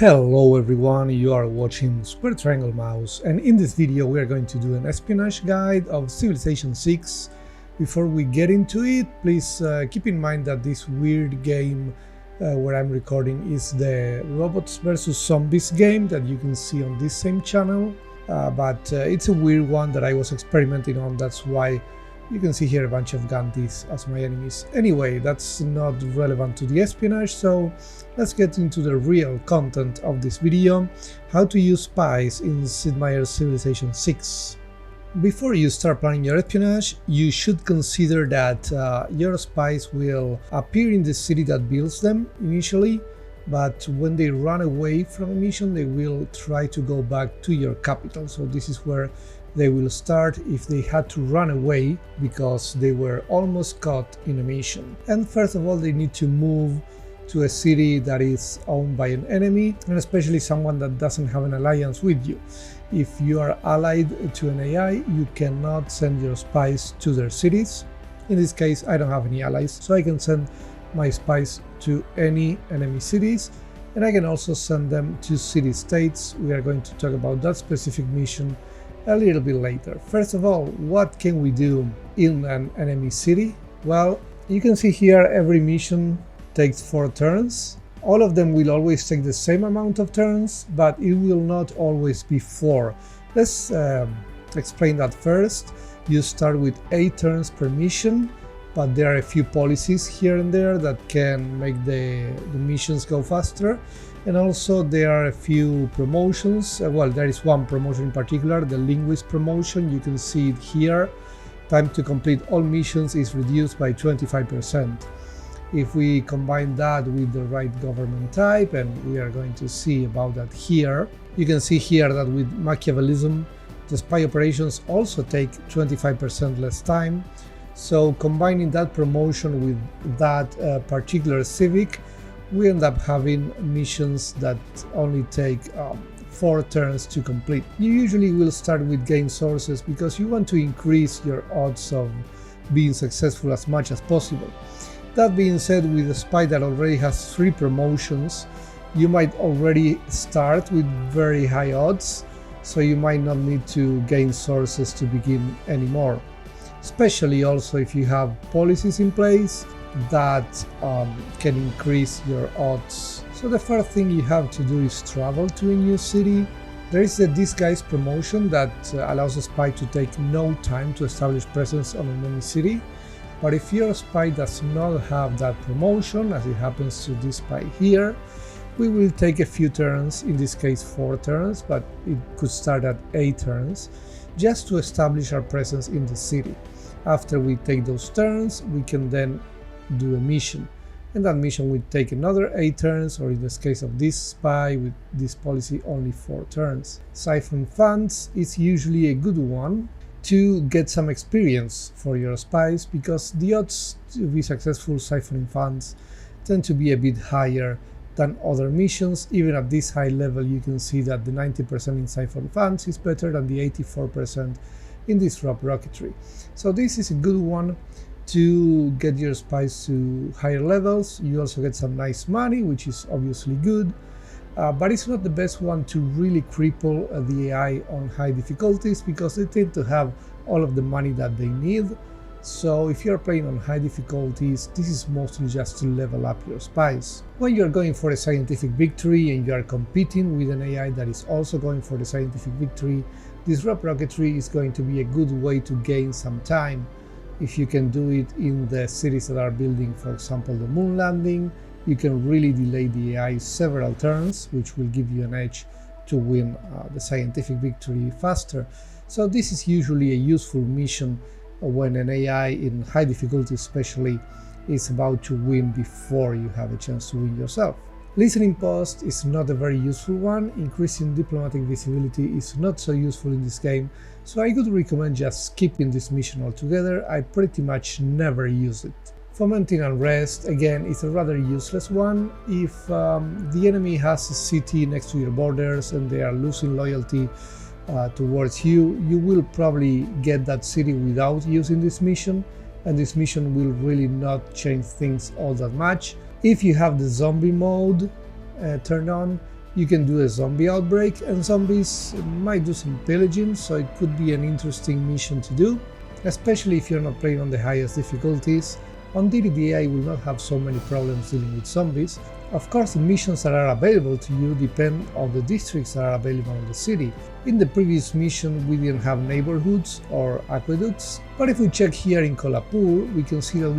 Hello everyone, you are watching Square Triangle Mouse, and in this video we are going to do an espionage guide of Civilization 6. Before we get into it, please keep in mind that this weird game where I'm recording is the robots versus zombies game that you can see on this same channel, but it's a weird one that I was experimenting on. That's why you can see here a bunch of Gandhis as my enemies. Anyway, that's not relevant to the espionage, so let's get into the real content of this video: how to use spies in Sid Meier's Civilization 6. Before you start planning your espionage, you should consider that your spies will appear in the city that builds them initially, but when they run away from a mission, they will try to go back to your capital. So this is where they will start if they had to run away because they were almost caught in a mission. And first of all, they need to move to a city that is owned by an enemy, and especially someone that doesn't have an alliance with you. If you are allied to an AI, you cannot send your spies to their cities. In this case, I don't have any allies, so I can send my spies to any enemy cities, and I can also send them to city-states. We are going to talk about that specific mission a little bit later. First of all, what can we do in an enemy city? Well, you can see here every mission takes 4 turns. All of them will always take the same amount of turns, but it will not always be 4. Let's explain that first. You start with 8 turns per mission, but there are a few policies here and there that can make the missions go faster. And also there are a few promotions. Well, there is one promotion in particular, the linguist promotion. You can see it here. Time to complete all missions is reduced by 25%. If we combine that with the right government type, and we are going to see about that here, you can see here that with Machiavellism, the spy operations also take 25% less time. So combining that promotion with that particular civic, we end up having missions that only take 4 turns to complete. You usually will start with gain sources because you want to increase your odds of being successful as much as possible. That being said, with a spy that already has 3 promotions, you might already start with very high odds, so you might not need to gain sources to begin anymore. Especially also if you have policies in place that can increase your odds. So the first thing you have to do is travel to a new city. There is a disguise promotion that allows a spy to take no time to establish presence on an enemy city. But if your spy does not have that promotion, as it happens to this spy here, we will take a few turns, in this case 4 turns, but it could start at 8 turns, just to establish our presence in the city. After we take those turns, we can then do a mission, and that mission will take another 8 turns, or in this case of this spy with this policy, only 4 turns. Siphon funds is usually a good one to get some experience for your spies, because the odds to be successful siphoning funds tend to be a bit higher than other missions. Even at this high level, you can see that the 90% in siphon funds is better than the 84% in disrupt rocketry. So this is a good one to get your spies to higher levels. You also get some nice money, which is obviously good, but it's not the best one to really cripple the AI on high difficulties, because they tend to have all of the money that they need. So if you're playing on high difficulties, this is mostly just to level up your spies. When you're going for a scientific victory and you are competing with an AI that is also going for the scientific victory, disrupt rocketry is going to be a good way to gain some time. If you can do it in the cities that are building, for example, the moon landing, you can really delay the AI several turns, which will give you an edge to win the scientific victory faster. So this is usually a useful mission when an AI in high difficulty especially is about to win before you have a chance to win yourself. Listening post is not a very useful one. Increasing diplomatic visibility is not so useful in this game, so I would recommend just skipping this mission altogether. I pretty much never use it. Fomenting unrest, again, is a rather useless one. If the enemy has a city next to your borders and they are losing loyalty towards you, you will probably get that city without using this mission, and this mission will really not change things all that much. If you have the zombie mode turned on, You can do a zombie outbreak, and zombies might do some pillaging, so it could be an interesting mission to do, especially if you're not playing on the highest difficulties. On daily, the AI will not have so many problems dealing with zombies. Of course, the missions that are available to you depend on the districts that are available in the city. In the previous mission we didn't have neighborhoods or aqueducts, but if we check here in Kolhapur, we can see that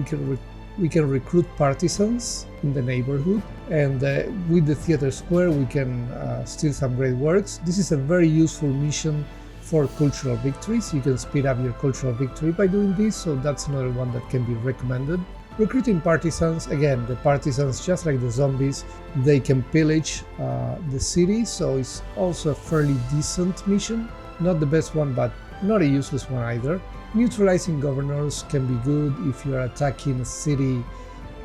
we can recruit partisans in the neighborhood, and with the theater square we can steal some great works. This is a very useful mission for cultural victories. You can speed up your cultural victory by doing this, so that's another one that can be recommended. Recruiting partisans, again, the partisans, just like the zombies, they can pillage the city, so it's also a fairly decent mission. Not the best one, but not a useless one either. Neutralizing governors can be good if you are attacking a city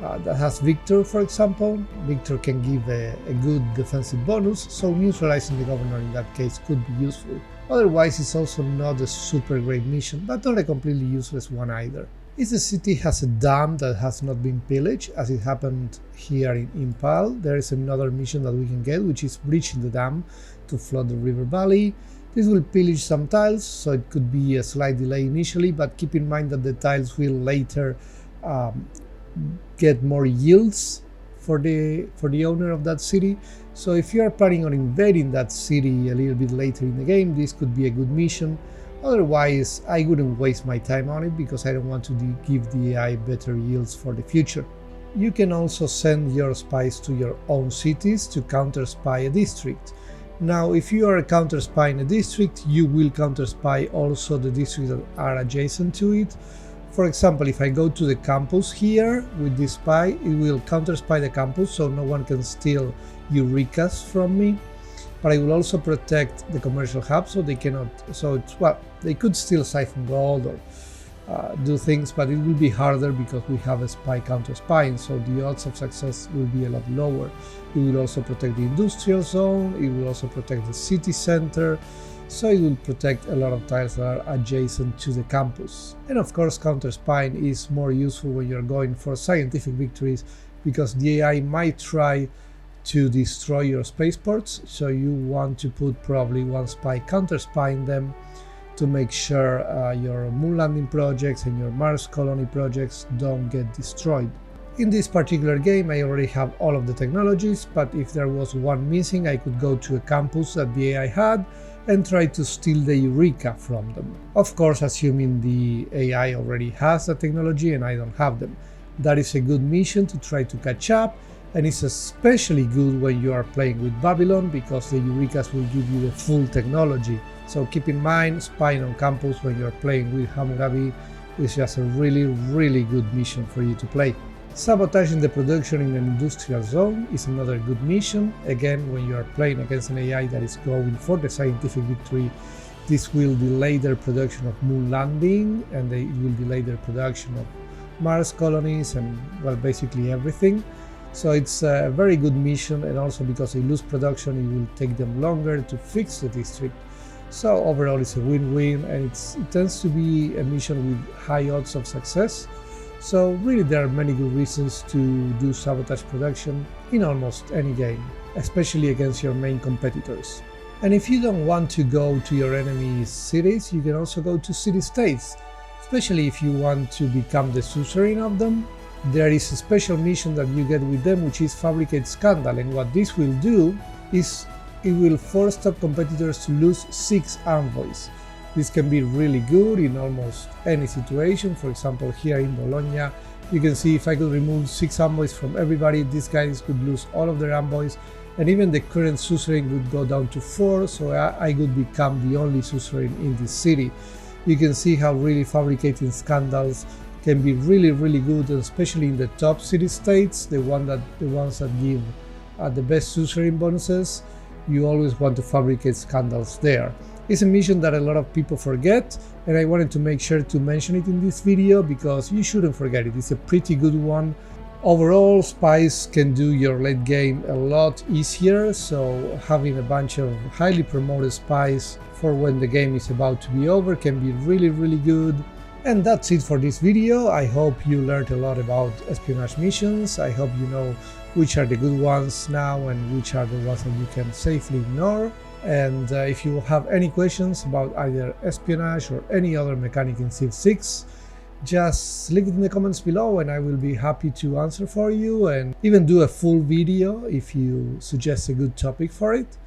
that has Victor, for example. Victor can give a good defensive bonus, so neutralizing the governor in that case could be useful. Otherwise, it's also not a super great mission, but not a completely useless one either. If the city has a dam that has not been pillaged, as it happened here in Impal, there is another mission that we can get, which is breaching the dam to flood the river valley. This will pillage some tiles, so it could be a slight delay initially, but keep in mind that the tiles will later get more yields for the owner of that city. So if you are planning on invading that city a little bit later in the game, this could be a good mission. Otherwise, I wouldn't waste my time on it because I don't want to give the AI better yields for the future. You can also send your spies to your own cities to counterspy a district. Now, if you are a counterspy in a district, you will counterspy also the districts that are adjacent to it. For example, if I go to the campus here with this spy, it will counterspy the campus, so no one can steal Eurekas from me. But I will also protect the commercial hub, so they cannot. They could steal siphon gold or do things, but it will be harder because we have a spy counter-spying, so the odds of success will be a lot lower. It will also protect the industrial zone, it will also protect the city center, so it will protect a lot of tiles that are adjacent to the campus. And of course, counter-spying is more useful when you're going for scientific victories, because the AI might try to destroy your spaceports, so you want to put probably one spy counter-spying them to make sure your moon landing projects and your Mars colony projects don't get destroyed. In this particular game I already have all of the technologies, but if there was one missing I could go to a campus that the AI had and try to steal the Eureka from them. Of course, assuming the AI already has the technology and I don't have them. That is a good mission to try to catch up, and it's especially good when you are playing with Babylon because the Eurekas will give you the full technology. So keep in mind, spying on campus when you're playing with Hammurabi is just a really good mission for you to play. Sabotaging the production in an industrial zone is another good mission. Again, when you are playing against an AI that is going for the scientific victory, this will delay their production of moon landing, and it will delay their production of Mars colonies and, well, basically everything. So it's a very good mission, and also because they lose production it will take them longer to fix the district. So overall it's a win-win, and it tends to be a mission with high odds of success. So really there are many good reasons to do sabotage production in almost any game, especially against your main competitors. And if you don't want to go to your enemy's cities, you can also go to city-states, especially if you want to become the suzerain of them. There is a special mission that you get with them, which is Fabricate Scandal, and what this will do is it will force top competitors to lose 6 envoys. This can be really good in almost any situation. For example, here in Bologna, you can see if I could remove 6 envoys from everybody, these guys could lose all of their envoys, and even the current suzerain would go down to 4, so I could become the only suzerain in this city. You can see how really fabricating scandals can be really good, and especially in the top city-states, the ones that give the best suzerain bonuses. You always want to fabricate scandals there. It's a mission that a lot of people forget, and I wanted to make sure to mention it in this video because you shouldn't forget it. It's a pretty good one. Overall, spies can do your late game a lot easier, so having a bunch of highly promoted spies for when the game is about to be over can be really good. And that's it for this video. I hope you learned a lot about espionage missions. I hope you know which are the good ones now and which are the ones that you can safely ignore. And if you have any questions about either espionage or any other mechanic in Civ 6, just leave it in the comments below and I will be happy to answer for you and even do a full video if you suggest a good topic for it.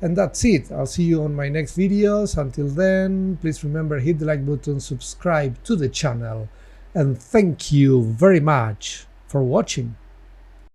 And that's it. I'll see you on my next videos. Until then, please remember, hit the like button, subscribe to the channel, and thank you very much for watching.